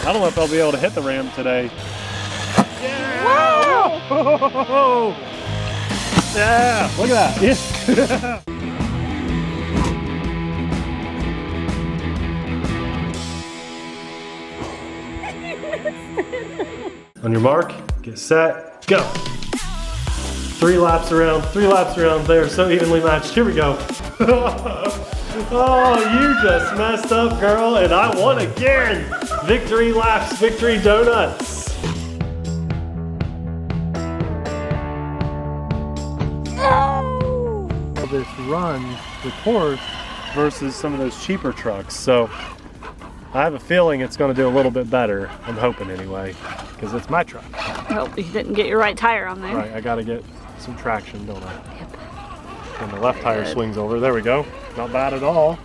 I don't know if I'll be able to hit the ram today. Yeah! Whoa! Yeah, look at that. Yeah. On your mark, get set, go. 3 laps around, 3 laps around. They are so evenly matched. Here we go. Oh, you just messed up, girl, and I won again. Victory laps, victory donuts. This runs the course versus some of those cheaper trucks. So I have a feeling it's going to do a little bit better. I'm hoping anyway, because it's my truck. Oh, you didn't get your right tire on there. Right, I got to get some traction, don't I? Yep. And the left tire swings over. There we go. Not bad at all.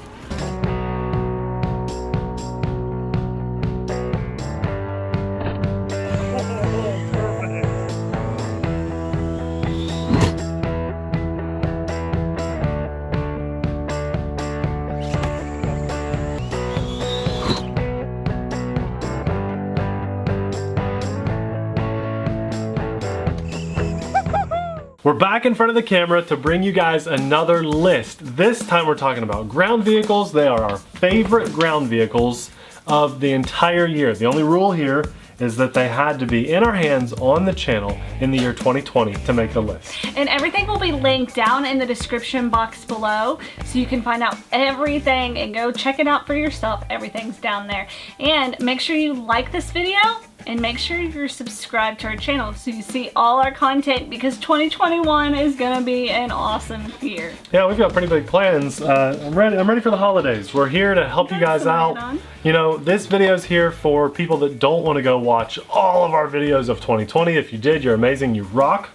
We're back in front of the camera to bring you guys another list. This time we're talking about ground vehicles. They are our favorite ground vehicles of the entire year. The only rule here is that they had to be in our hands on the channel in the year 2020 to make the list. And everything will be linked down in the description box below, so you can find out everything and go check it out for yourself. Everything's down there. And make sure you like this video and make sure you're subscribed to our channel so you see all our content, because 2021 is gonna be an awesome year. Yeah, we've got pretty big plans. I'm ready for the holidays. We're here to help you guys out. You know, this video is here for people that don't want to go watch all of our videos of 2020. If you did, you're amazing, you rock.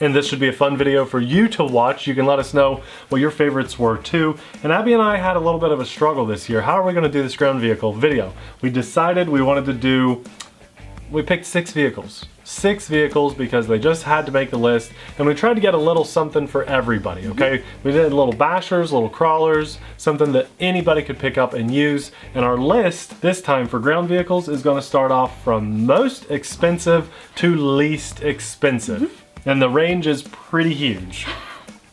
And this should be a fun video for you to watch. You can let us know what your favorites were too. And Abby and I had a little bit of a struggle this year. How are we gonna do this ground vehicle video? We decided we wanted to do, we picked 6 vehicles. 6 vehicles because they just had to make the list, and we tried to get a little something for everybody, okay? We did little bashers, little crawlers, something that anybody could pick up and use. And our list this time for ground vehicles is gonna start off from most expensive to least expensive. And the range is pretty huge.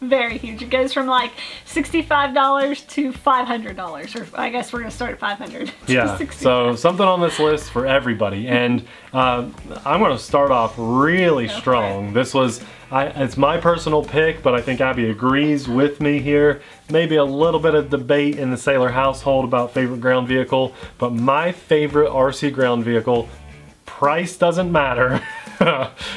Very huge. It goes from like $65 to $500, or I guess we're gonna start at $500. Yeah, so something on this list for everybody. And I'm gonna start off really strong. This was, it's my personal pick, but I think Abby agrees with me here. Maybe a little bit of debate in the Saylor household about favorite ground vehicle, but my favorite RC ground vehicle, price doesn't matter,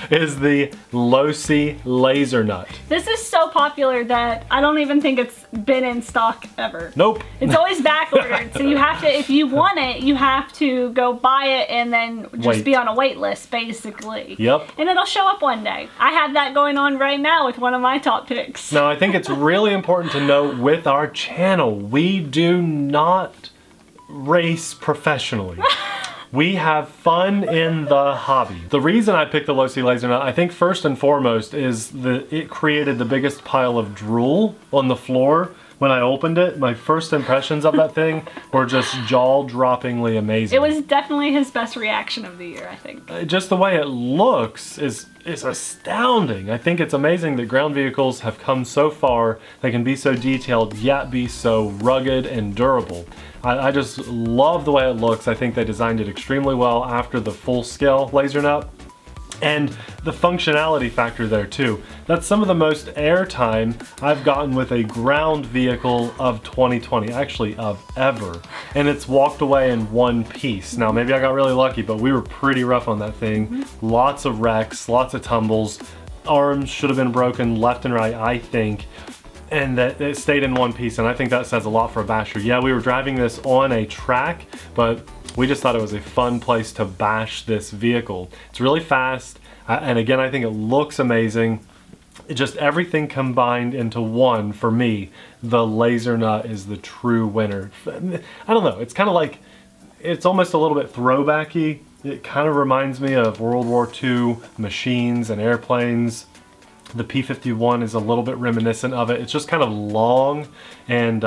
is the Losi Lasernut. This is so popular that I don't even think it's been in stock ever. Nope. It's always back ordered, so you have to, if you want it, you have to go buy it and then just be on a wait list, basically. Yep. And it'll show up one day. I have that going on right now with one of my top picks. Now, I think it's really important to note with our channel, we do not race professionally. We have fun in the hobby. The reason I picked the Losi Lasernut, I think first and foremost, is that it created the biggest pile of drool on the floor when I opened it. My first impressions of that thing were just jaw-droppingly amazing. It was definitely his best reaction of the year, I think. Just the way it looks is astounding. I think it's amazing that ground vehicles have come so far. They can be so detailed, yet be so rugged and durable. I just love the way it looks. I think they designed it extremely well after the full-scale Lasernut. And the functionality factor there too. That's some of the most airtime I've gotten with a ground vehicle of 2020, actually of ever. And it's walked away in one piece. Now maybe I got really lucky, but we were pretty rough on that thing. Lots of wrecks, lots of tumbles. Arms should have been broken left and right, I think. And that it stayed in one piece, and I think that says a lot for a basher. Yeah, we were driving this on a track, but we just thought it was a fun place to bash this vehicle. It's really fast, and again, I think it looks amazing. Just everything combined into one for me. The Lasernut is the true winner. I don't know, it's kind of like, it's almost a little bit throwbacky. It kind of reminds me of World War II machines and airplanes. The P-51 is a little bit reminiscent of it. It's just kind of long and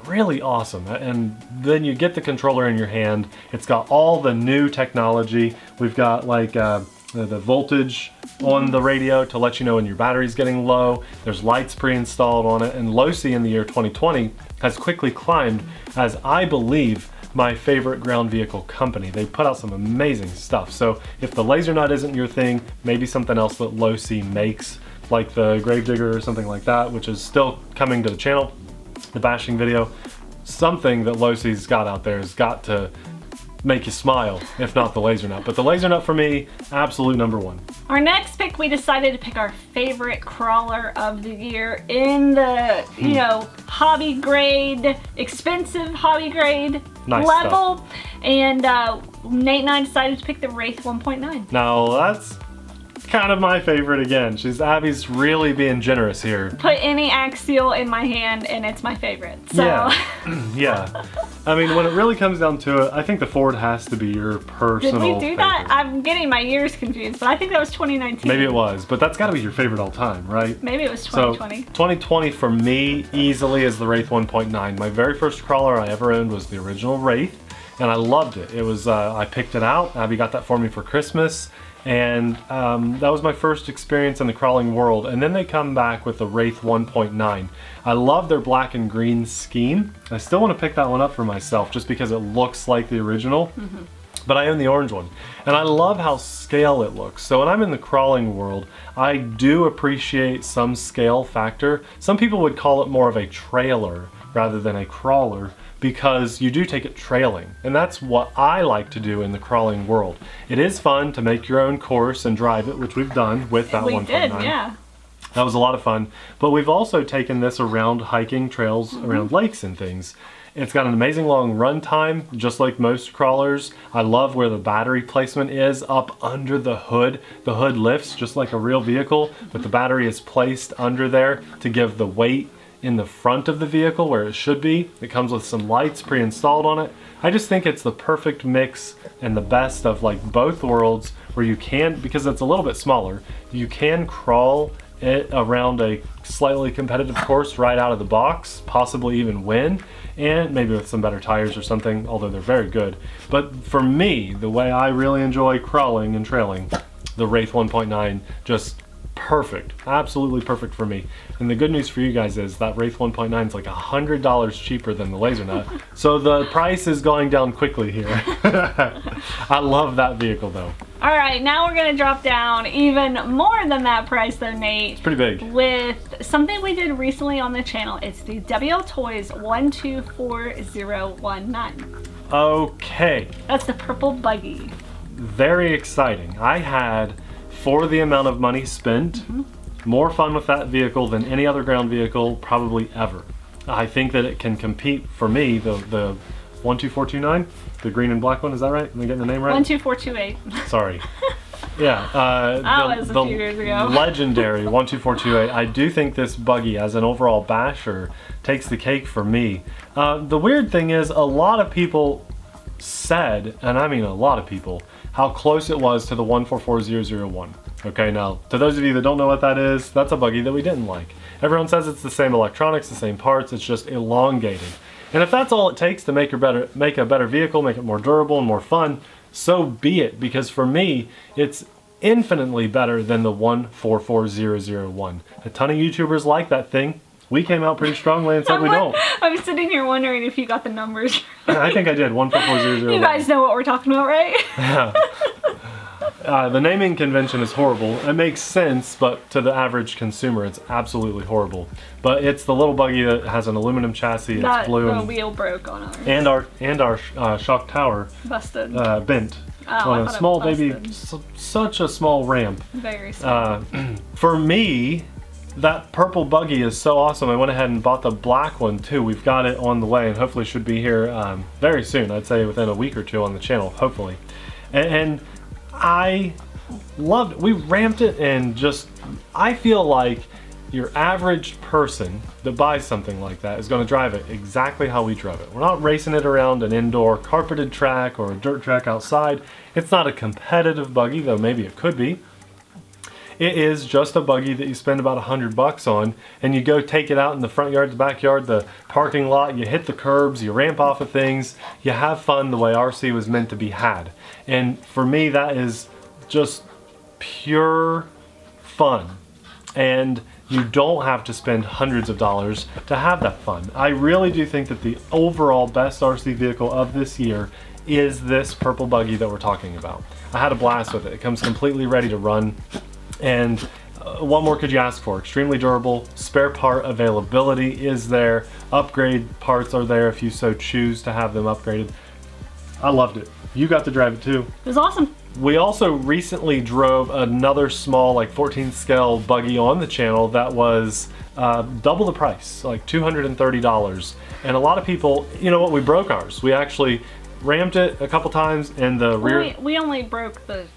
really awesome. And then you get the controller in your hand. It's got all the new technology. We've got like the voltage on the radio to let you know when your battery's getting low. There's lights pre-installed on it. And Losi in the year 2020 has quickly climbed as, I believe, my favorite ground vehicle company. They put out some amazing stuff. So if the Lasernut isn't your thing, maybe something else that Losi makes, like the Gravedigger or something like that, which is still coming to the channel, the bashing video. Something that Losi's got out there has got to make you smile, if not the Lasernut. But the Lasernut for me, absolute number one. Our next pick, we decided to pick our favorite crawler of the year in the, you know, hobby grade, expensive hobby grade level. Stuff. And Nate and I decided to pick the Wraith 1.9. Now that's kind of my favorite again. Abby's really being generous here. Put any axial in my hand and it's my favorite. So. Yeah. Yeah. I mean, when it really comes down to it, I think the Ford has to be your personal Did we do that? favorite. I'm getting my years confused, but I think that was 2019. Maybe it was, but that's got to be your favorite all time, right? Maybe it was 2020. So 2020 for me easily is the Wraith 1.9. My very first crawler I ever owned was the original Wraith, and I loved it. It was I picked it out. Abby got that for me for Christmas. And that was my first experience in the crawling world. And then they come back with the Wraith 1.9. I love their black and green scheme. I still want to pick that one up for myself just because it looks like the original. But I own the orange one. And I love how scale it looks. So when I'm in the crawling world, I do appreciate some scale factor. Some people would call it more of a trailer rather than a crawler, because you do take it trailing. And that's what I like to do in the crawling world. It is fun to make your own course and drive it, which we've done with that 1.9. We did, yeah. That was a lot of fun. But we've also taken this around hiking trails, around lakes and things. It's got an amazing long run time, just like most crawlers. I love where the battery placement is up under the hood. The hood lifts just like a real vehicle, but the battery is placed under there to give the weight in the front of the vehicle where it should be. It comes with some lights pre-installed on it. I just think it's the perfect mix and the best of like both worlds, where you can, because it's a little bit smaller, you can crawl it around a slightly competitive course right out of the box, possibly even win, and maybe with some better tires or something, although they're very good. But for me, the way I really enjoy crawling and trailing, the Wraith 1.9 just perfect, absolutely perfect for me. And the good news for you guys is that Wraith 1.9 is like $100 cheaper than the Lasernut, so the price is going down quickly here. I love that vehicle though. All right, now we're gonna drop down even more than that price though, Nate. It's pretty big. With something we did recently on the channel. It's the WL Toys 124019. Okay. That's the purple buggy. Very exciting. I had, for the amount of money spent, more fun with that vehicle than any other ground vehicle probably ever. I think that it can compete, for me, the 12429, the green and black one, is that right? Am I getting the name right? 12428. Sorry. Yeah, that was a few years ago. Legendary 12428. I do think this buggy, as an overall basher, takes the cake for me. The weird thing is, a lot of people said, and I mean a lot of people, how close it was to the 144001. Okay, now, to those of you that don't know what that is, that's a buggy that we didn't like. Everyone says it's the same electronics, the same parts, it's just elongated. And if that's all it takes to make a better vehicle, make it more durable and more fun, so be it, because for me, it's infinitely better than the 144001. A ton of YouTubers like that thing. We came out pretty strongly and said we don't. I'm sitting here wondering if you got the numbers. I think I did, 144001. You guys know what we're talking about, right? Yeah. The naming convention is horrible. It makes sense, but to the average consumer, it's absolutely horrible. But it's the little buggy that has an aluminum chassis. It's blue, the wheel broke on ours. And our shock tower busted. Bent. Oh, On a small baby, such a small ramp. Very small. For me, that purple buggy is so awesome. I went ahead and bought the black one too. We've got it on the way and hopefully should be here very soon. I'd say within a week or two on the channel, hopefully. And I loved it. We ramped it, and just, I feel like your average person that buys something like that is going to drive it exactly how we drove it. We're not racing it around an indoor carpeted track or a dirt track outside. It's not a competitive buggy, though maybe it could be. it is just a buggy that you spend about $100 on, and you go take it out in the front yard, the backyard, the parking lot, you hit the curbs, you ramp off of things, you have fun the way RC was meant to be had. And for me, that is just pure fun. And you don't have to spend hundreds of dollars to have that fun. I really do think that the overall best RC vehicle of this year is this purple buggy that we're talking about. I had a blast with it. It comes completely ready to run, and what more could you ask for? Extremely durable, spare part availability is there, upgrade parts are there if you so choose to have them upgraded. I loved it. You got to drive it too. It was awesome. We also recently drove another small, like 14 scale buggy on the channel that was double the price, like $230. And a lot of people, you know what, we broke ours. We actually rammed it a couple times in the rear. We only broke the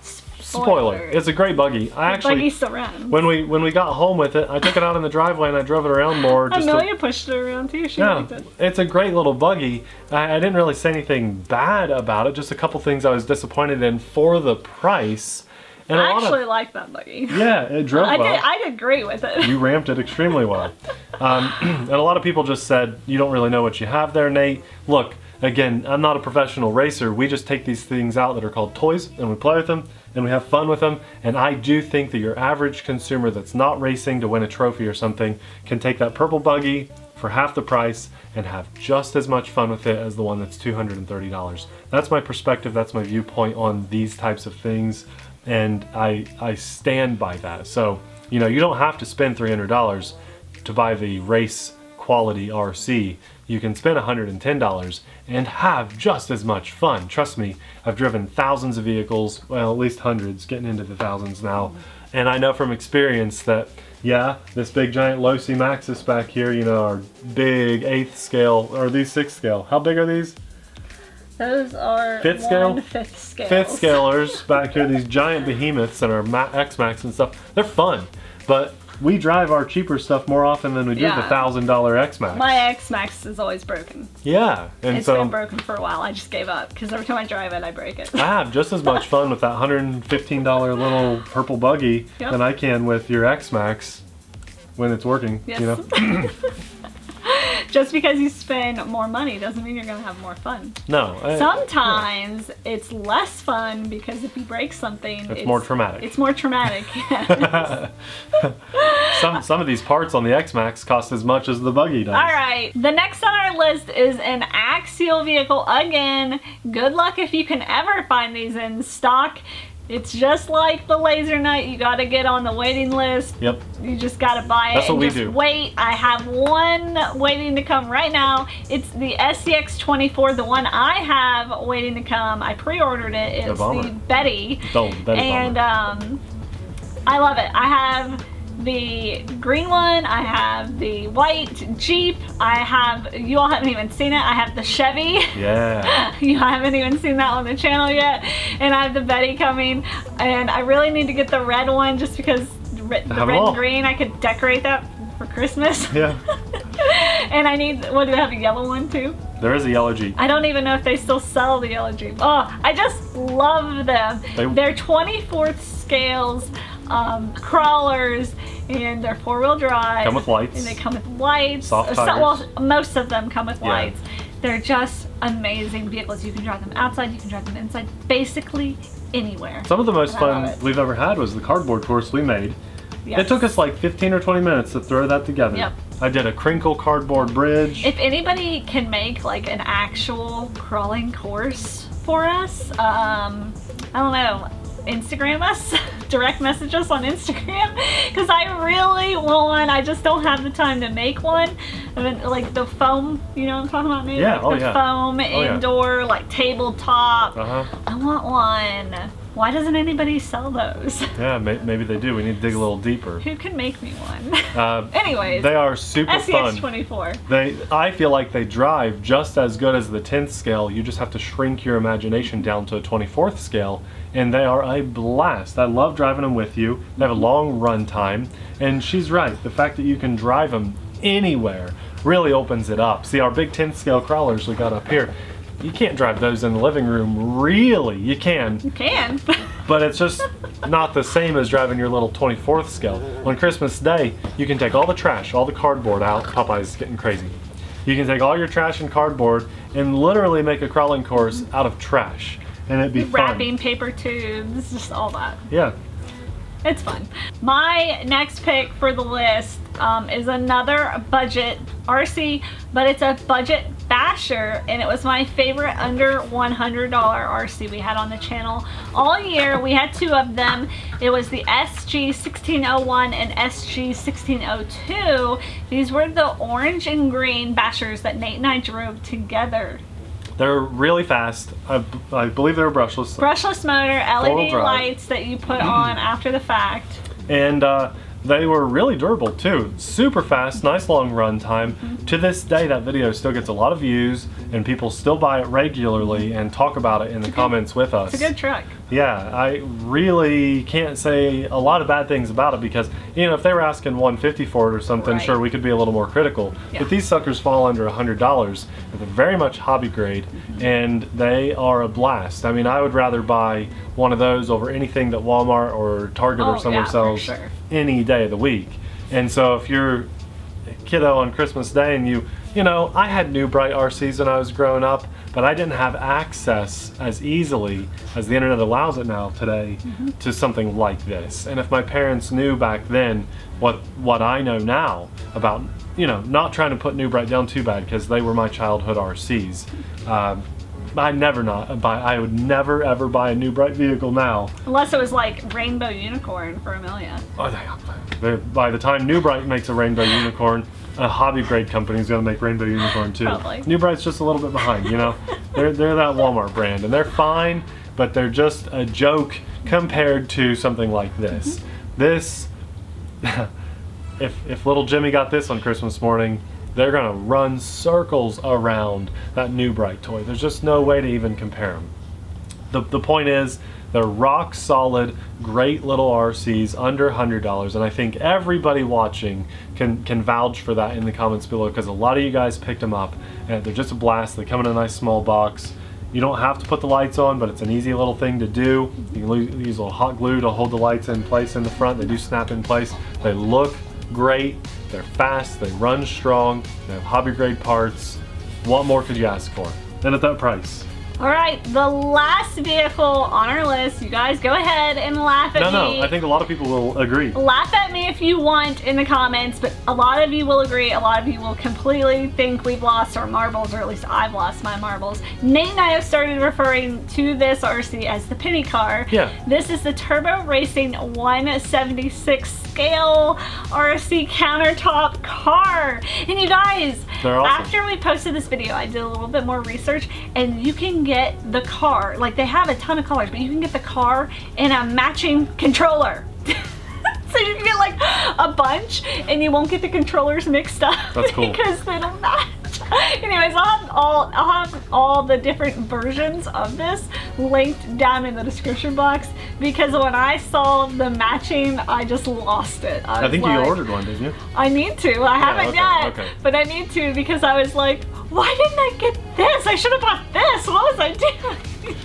spoiler. It's a great buggy. Buggy still runs. When we got home with it, I took it out in the driveway and I drove it around more. Amelia pushed it around too. She liked it. It's a great little buggy. I didn't really say anything bad about it. Just a couple things I was disappointed in for the price. And I actually liked that buggy. Yeah, it drove well. I did great with it. You ramped it extremely well. And a lot of people just said, you don't really know what you have there, Nate. Look, again, I'm not a professional racer. We just take these things out that are called toys and we play with them and we have fun with them. And I do think that your average consumer that's not racing to win a trophy or something can take that purple buggy for half the price and have just as much fun with it as the one that's $230. That's my perspective. That's my viewpoint on these types of things. And I stand by that. So, you know, you don't have to spend $300 to buy the race quality RC. You can spend $110 and have just as much fun. Trust me, I've driven thousands of vehicles, well, at least hundreds, getting into the thousands now. And I know from experience that, yeah, this big giant Losi Maxis back here, you know, our big 8th scale, or these 6th scale. How big are these? Those are 5th scale? 5th scale. 5th scalers back here, these giant behemoths and our X-Max and stuff. They're fun, but we drive our cheaper stuff more often than we do the $1,000 X-Max. My X-Max is always broken. Yeah. And it's been broken for a while. I just gave up because every time I drive it, I break it. I have just as much fun with that $115 little purple buggy than I can with your X-Max when it's working, yes. You know? Just because you spend more money doesn't mean you're going to have more fun. No. Sometimes it's less fun because if you break something, it's more traumatic. It's more traumatic. Yes. Some of these parts on the X-Max cost as much as the buggy does. Alright, the next on our list is an axial vehicle. Again, good luck if you can ever find these in stock. It's just like the Lasernut, you gotta get on the waiting list. Yep. You just gotta buy it. That's what we just do. Wait, I have one waiting to come right now. It's the SCX24, the one I have waiting to come. I pre-ordered it. It's the Betty. And I love it. I have the green one, I have the white Jeep, you all haven't even seen it, I have the Chevy. Yeah. You haven't even seen that on the channel yet. And I have the Betty coming, and I really need to get the red one just because the red and green, I could decorate that for Christmas. Yeah. And I need, what, do they have a yellow one too? There is a yellow Jeep. I don't even know if they still sell the yellow Jeep. Oh, I just love them. They're 24th scales. Crawlers, and they're 4-wheel drive. Come with lights. And they come with lights. Soft tires. Well, most of them come with lights. They're just amazing vehicles. You can drive them outside, you can drive them inside, basically anywhere. Some of the most fun we've ever had was the cardboard course we made. Yes. It took us like 15 or 20 minutes to throw that together. Yep. I did a crinkle cardboard bridge. If anybody can make like an actual crawling course for us, I don't know, Instagram us, direct message us on Instagram, because I really want one. I just don't have the time to make one. I mean, like the foam, you know what I'm talking about, maybe? Yeah, like the foam indoor, like tabletop. I want one. Why doesn't anybody sell those? Yeah, maybe they do. We need to dig a little deeper. Who can make me one? Anyways, they are super fun. SCX24. I feel like they drive just as good as the 10th scale. You just have to shrink your imagination down to a 24th scale, and they are a blast. I love driving them with you. They have a long run time, and she's right. The fact that you can drive them anywhere really opens it up. See, our big 10th scale crawlers we got up here, you can't drive those in the living room, really. You can. You can. but it's just not the same as driving your little 24th scale. On Christmas Day, you can take all the trash, all the cardboard out. Popeye's getting crazy. You can take all your trash and cardboard and literally make a crawling course out of trash, and it'd be fun. Wrapping paper tubes, just all that. Yeah. It's fun. My next pick for the list is another budget RC, but it's a budget basher, and it was my favorite under $100 RC we had on the channel all year. We had two of them. It was the SG1601 and SG1602. These were the orange and green bashers that Nate and I drove together. They're really fast. I believe they were brushless. Brushless motor, LED lights that you put on after the fact. And they were really durable too. Super fast, nice long run time. To this day, that video still gets a lot of views, and people still buy it regularly and talk about it in the comments with us. It's a good truck. Yeah, I really can't say a lot of bad things about it because, you know, if they were asking $150 for it or something, Right. sure, we could be a little more critical. Yeah. But these suckers fall under $100. They're very much hobby grade, and they are a blast. I mean, I would rather buy one of those over anything that Walmart or Target or somewhere sells any day of the week. And so if you're a kiddo on Christmas Day and you know, I had new bright RCs when I was growing up, but I didn't have access as easily as the internet allows it now today to something like this. And if my parents knew back then what I know now about, you know, not trying to put New Bright down too bad because they were my childhood RCs, I would never ever buy a New Bright vehicle now. Unless it was like Rainbow Unicorn for $1 million. By the time New Bright makes a Rainbow Unicorn, a hobby grade company is going to make Rainbow Unicorn too. Probably. New Bright's just a little bit behind, you know. They're that Walmart brand, and they're fine, but they're just a joke compared to something like this. This, if little Jimmy got this on Christmas morning, they're gonna run circles around that New Bright toy. There's just no way to even compare them. The point is, they're rock solid, great little RCs under $100, and I think everybody watching can vouch for that in the comments below because a lot of you guys picked them up, and they're just a blast. They come in a nice small box. You don't have to put the lights on, but it's an easy little thing to do. You can use a little hot glue to hold the lights in place in the front. They do snap in place. They look great. They're fast. They run strong. They have hobby grade parts. What more could you ask for? And at that price. All right, the last vehicle on our list, you guys go ahead and laugh at me. No, I think a lot of people will agree. Laugh at me if you want in the comments, but a lot of you will agree. A lot of you will completely think we've lost our marbles, or at least I've lost my marbles. Nate and I have started referring to this RC as the penny car. Yeah. This is the Turbo Racing 176 scale RC countertop car. And you guys, they're awesome. After we posted this video, I did a little bit more research, and you can get the car, like they have a ton of colors, but you can get the car in a matching controller. So you can get like a bunch and you won't get the controllers mixed up. That's cool. Because they don't match. Anyways, I'll have all the different versions of this linked down in the description box, because when I saw the matching, I just lost it. I think you ordered one, didn't you? I need to. I haven't yet, okay. But I need to, because I was like, why didn't I get this? I should have bought this. What was I doing?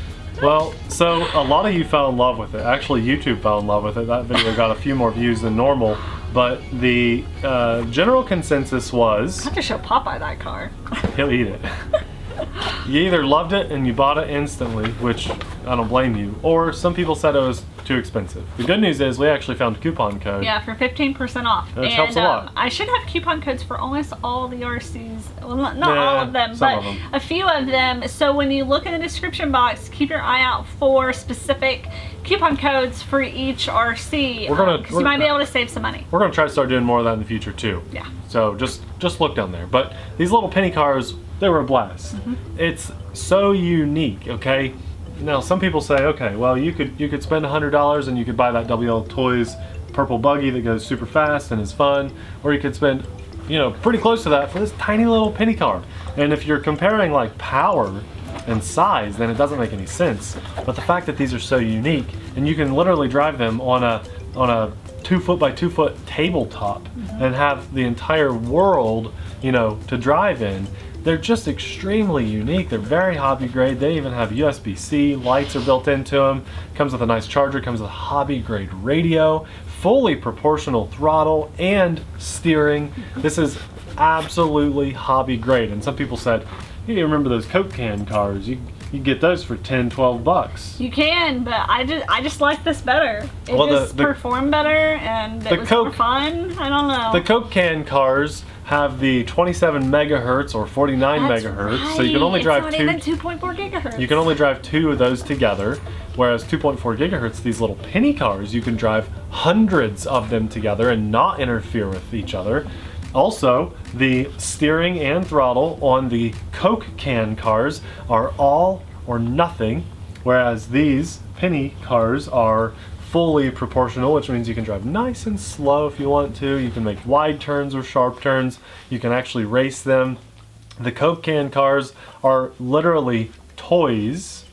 Well, so a lot of you fell in love with it. Actually, YouTube fell in love with it. That video got a few more views than normal. But the general consensus was... I have to show Popeye that car. He'll eat it. You either loved it and you bought it instantly, which I don't blame you, or some people said it was too expensive. The good news is we actually found a coupon code. Yeah, for 15% off. Which helps a lot. I should have coupon codes for almost all the RCs. Well, not all of them, but of them. a few of them. So when you look in the description box, keep your eye out for specific coupon codes for each RC. Because you might be able to save some money. We're going to try to start doing more of that in the future too. Yeah. So just look down there. But these little penny cars, they were a blast. It's so unique, okay? Now some people say, okay, well you could spend $100 and you could buy that WL Toys purple buggy that goes super fast and is fun, or you could spend, you know, pretty close to that for this tiny little penny car. And if you're comparing like power and size, then it doesn't make any sense. But the fact that these are so unique, and you can literally drive them on a 2-foot by 2-foot tabletop and have the entire world, you know, to drive in. they're just extremely unique. They're very hobby grade. They even have USB-C, lights are built into them, comes with a nice charger, comes with a hobby grade radio, fully proportional throttle and steering. This is absolutely hobby grade. And some people said, you remember those Coke can cars? You get those for 10, 12 bucks. You can, but I just like this better. It just performed better and it was more fun. I don't know. The Coke can cars have the 27 megahertz or 49 megahertz, right. so you can only drive it's not even 2.4 gigahertz. You can only drive 2 of those together, whereas 2.4 gigahertz, these little penny cars, you can drive hundreds of them together and not interfere with each other. Also, the steering and throttle on the Coke can cars are all or nothing, whereas these penny cars are fully proportional, which means you can drive nice and slow if you want to. You can make wide turns or sharp turns. You can actually race them. The Coke can cars are literally toys.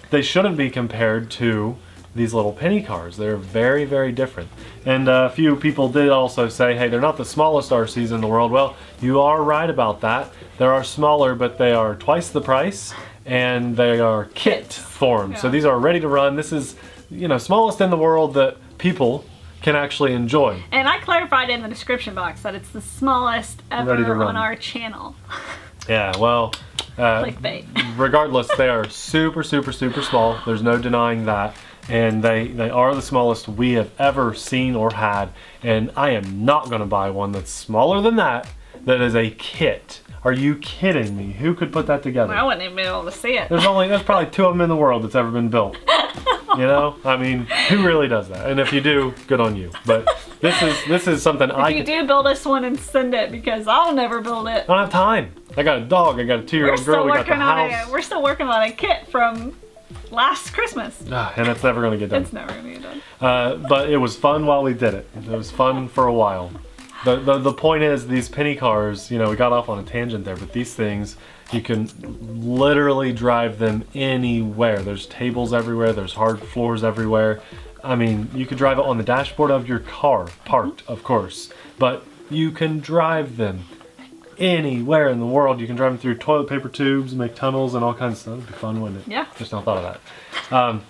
They shouldn't be compared to these little penny cars. They're very, very different. And a few people did also say, hey, they're not the smallest RCs in the world. Well, you are right about that. There are smaller, but they are twice the price, and they are kit form. Yeah. So these are ready to run. This is, you know, smallest in the world that people can actually enjoy. And I clarified in the description box that it's the smallest ever on our channel. Yeah, well, clickbait. Regardless, they are super, super, super small. There's no denying that. And they are the smallest we have ever seen or had. And I am not going to buy one that's smaller than that is a kit. Are you kidding me? Who could put that together? Well, I wouldn't even be able to see it. There's probably 2 of them in the world that's ever been built. You know, I mean, who really does that? And if you do, good on you. But this is something if you do build us one and send it, because I'll never build it. I don't have time. I got a dog. I got a 2-year-old girl. We got the house. We're still working on a kit from last Christmas. And it's never going to get done. It's never going to get done. But it was fun while we did it. It was fun for a while. The point is, these penny cars, you know, we got off on a tangent there, but these things, you can literally drive them anywhere. There's tables everywhere, there's hard floors everywhere. I mean, you could drive it on the dashboard of your car, parked, of course, but you can drive them anywhere in the world. You can drive them through toilet paper tubes, make tunnels and all kinds of stuff. It'd be fun, wouldn't it? Yeah. Just not thought of that.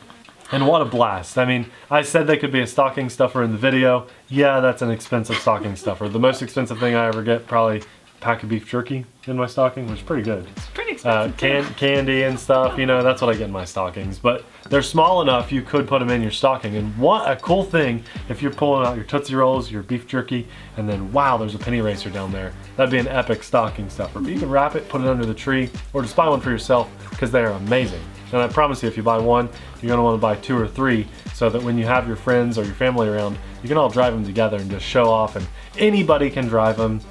And what a blast. I mean, I said they could be a stocking stuffer in the video. Yeah, that's an expensive stocking stuffer. The most expensive thing I ever get, probably a pack of beef jerky in my stocking, which is pretty good. It's pretty expensive. Candy and stuff, you know, that's what I get in my stockings. But they're small enough you could put them in your stocking. And what a cool thing if you're pulling out your Tootsie Rolls, your beef jerky, and then wow, there's a penny racer down there. That'd be an epic stocking stuffer. But you can wrap it, put it under the tree, or just buy one for yourself, because they are amazing. And I promise you, if you buy one, you're going to want to buy 2 or 3, so that when you have your friends or your family around, you can all drive them together and just show off, and anybody can drive them.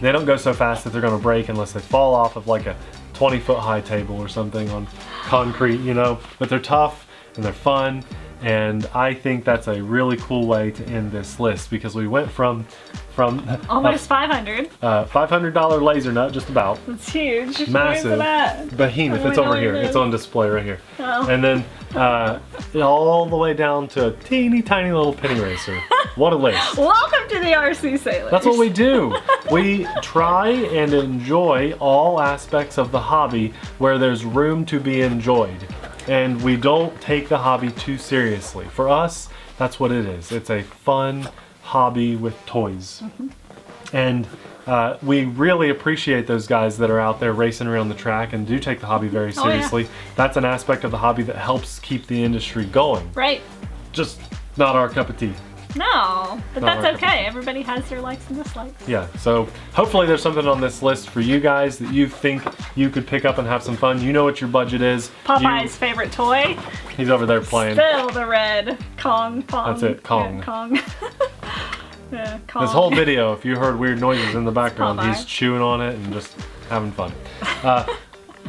They don't go so fast that they're going to break unless they fall off of like a 20-foot high table or something on concrete, you know. But they're tough and they're fun, and I think that's a really cool way to end this list, because we went from almost 500. $500 Lasernut, just about. It's huge. Massive. Behemoth. It's over here. It's on display right here. Oh. And then all the way down to a teeny tiny little penny racer. What a list. Welcome to the RC Sailors. That's what we do. We try and enjoy all aspects of the hobby where there's room to be enjoyed. And we don't take the hobby too seriously. For us, that's what it is. It's a fun hobby with toys. And we really appreciate those guys that are out there racing around the track and do take the hobby very seriously. Yeah. That's an aspect of the hobby that helps keep the industry going. Right. Just not our cup of tea. No, but that's okay. Everybody has their likes and dislikes. Yeah, so hopefully there's something on this list for you guys that you think you could pick up and have some fun. You know what your budget is. Popeye's favorite toy. He's over there playing. Still the red Kong. That's it, Kong. Yeah, Kong. Yeah, Kong. This whole video, if you heard weird noises in the background, Popeye. he's chewing on it and just having fun.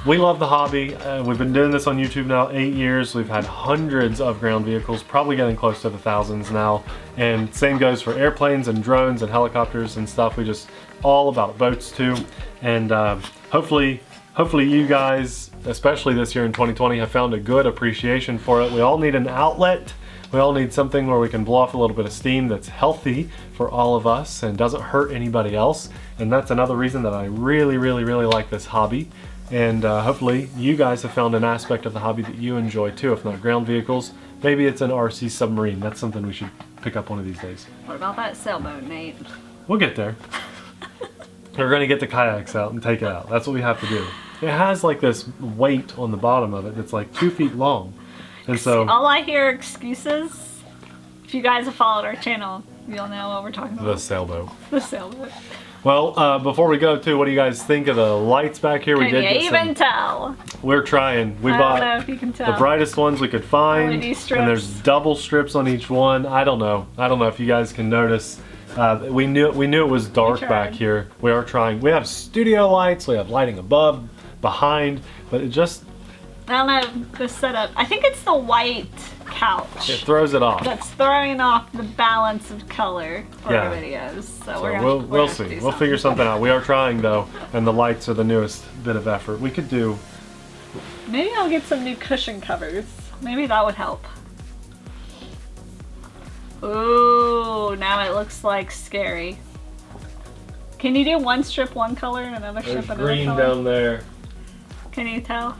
We love the hobby. We've been doing this on YouTube now 8 years. We've had hundreds of ground vehicles, probably getting close to the thousands now. And same goes for airplanes and drones and helicopters and stuff. We just all about boats too. And hopefully you guys, especially this year in 2020, have found a good appreciation for it. We all need an outlet. We all need something where we can blow off a little bit of steam that's healthy for all of us and doesn't hurt anybody else. And that's another reason that I really like this hobby. And hopefully you guys have found an aspect of the hobby that you enjoy too. If not ground vehicles, maybe it's an RC submarine. That's something we should pick up one of these days. What about that sailboat, Nate? We'll get there. We're gonna get the kayaks out and take it out. That's what we have to do. It has like this weight on the bottom of it that's like 2 feet long. And so all I hear are excuses. If you guys have followed our channel, you'll know what we're talking about. the sailboat. The sailboat. Well, before we go too, what do you guys think of the lights back here? Can you even tell? We're trying. We I bought don't know if you can tell. the brightest ones we could find. LED strips. And there's double strips on each one. I don't know if you guys can notice. We knew it was dark back here. We are trying. We have studio lights. We have lighting above, behind, but it just, I don't know, this setup. I think it's the white couch. it throws it off. That's throwing off the balance of color for our videos. So we'll see. We'll figure something out. We are trying though, and the lights are the newest bit of effort. We could do. Maybe I'll get some new cushion covers. Maybe that would help. Ooh, now it looks like scary. Can you do one strip one color and another strip another green color? down there. Can you tell?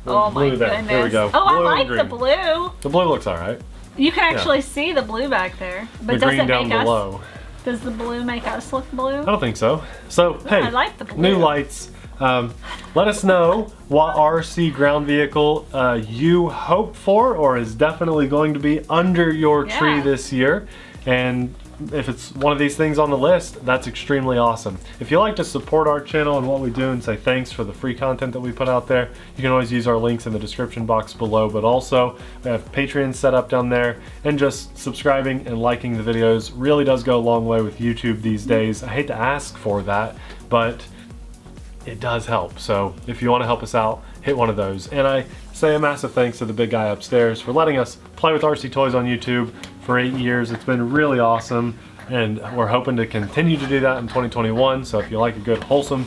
Oh my goodness. There we go. Oh, Blue I and like the green. blue. The blue looks alright. You can actually see the blue back there. But The does green it down make below. us, does the blue make us look blue? I don't think so. So, hey, I like the blue. new lights. Let us know what RC ground vehicle you hope for or is definitely going to be under your tree this year. And if it's one of these things on the list, that's extremely awesome. If you like to support our channel and what we do and say thanks for the free content that we put out there, you can always use our links in the description box below, but also we have Patreon set up down there, and just subscribing and liking the videos really does go a long way with YouTube these days. I hate to ask for that, but it does help. So if you want to help us out, hit one of those. And I say a massive thanks to the big guy upstairs for letting us play with RC toys on YouTube for 8 years. It's been really awesome, and we're hoping to continue to do that in 2021. So if you like a good, wholesome,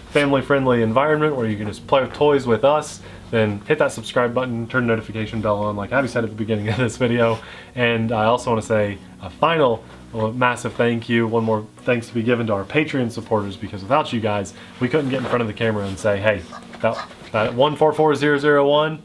family-friendly environment where you can just play with toys with us, then hit that subscribe button, turn the notification bell on like Abby said at the beginning of this video. And I also want to say a final massive thank you. One more thanks to be given to our Patreon supporters, because without you guys, we couldn't get in front of the camera and say, hey, that 144001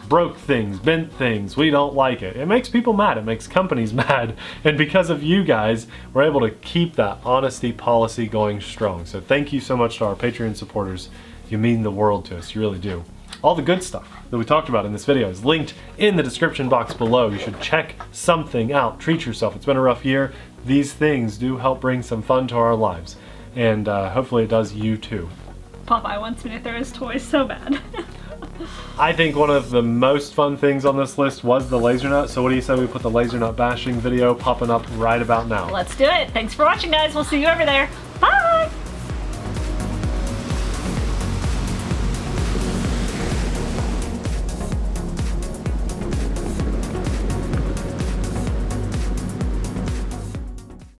broke things, bent things, we don't like it. It makes people mad, it makes companies mad, and because of you guys, we're able to keep that honesty policy going strong. So thank you so much to our Patreon supporters. You mean the world to us, you really do. All the good stuff that we talked about in this video is linked in the description box below. You should check something out, treat yourself. It's been a rough year. These things do help bring some fun to our lives, and hopefully it does you too. Popeye wants me to throw his toys so bad. I think one of the most fun things on this list was the Lasernut, so what do you say we put the Lasernut bashing video popping up right about now? Let's do it. Thanks for watching, guys. We'll see you over there.